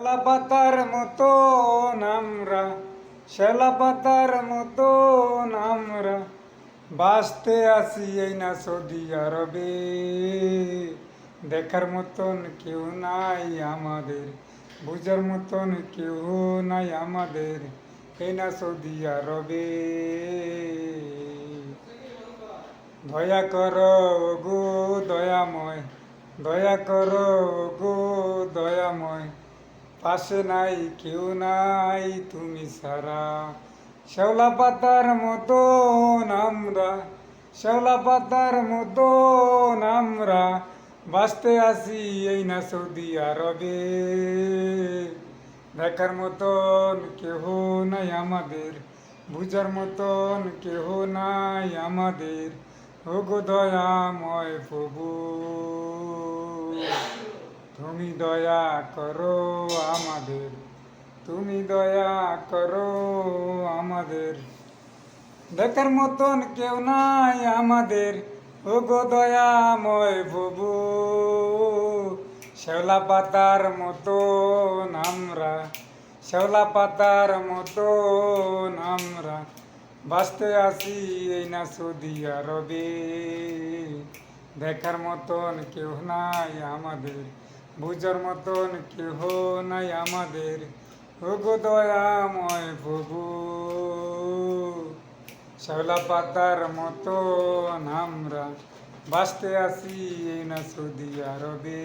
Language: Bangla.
শ্যালা পাতার মতন আমরা, শ্যালা পাতার মতন আমরা বাঁচতে আসি এই না সৌদি আরবে। দেখার মতন কেউ নাই আমাদের, বুঝার মতন কেউ নাই আমাদের এই না সৌদি আরবে। দয়া করো গো দয়াময়, দয়া করো গো দয়াময়, পাশে নাই কেউ নাই তুমি সারা। শ্যাওলা পাতার মতন আমরা, শ্যাওলা পাতার মতন আমরা বাঁচতে আসি এই না সৌদি আরবে। দেখার মতন কেহ নাই আমাদের, বুঝার মতন কেহ নাই আমাদের ও গো দয়াময় প্রভু। তুমি দয়া করো আমাদের, তুমি দয়া করো আমাদের। দেখার মতন কেউ নাই আমাদের ও গো দয়াময় প্রভু। শ্যাওলা পাতার মতন আমরা, শ্যাওলা পাতার মতন আমরা বাঁচতে আসি এই না সৌদি আরবে। দেখার মতন কেউ নাই আমাদের, বুঝার মতন কেহ নাই আমাদের ও গো দয়াময় প্রভু। শ্যাওলা পাতার মতন আমরা বাঁচতে আসি এই না সৌদি আরবে।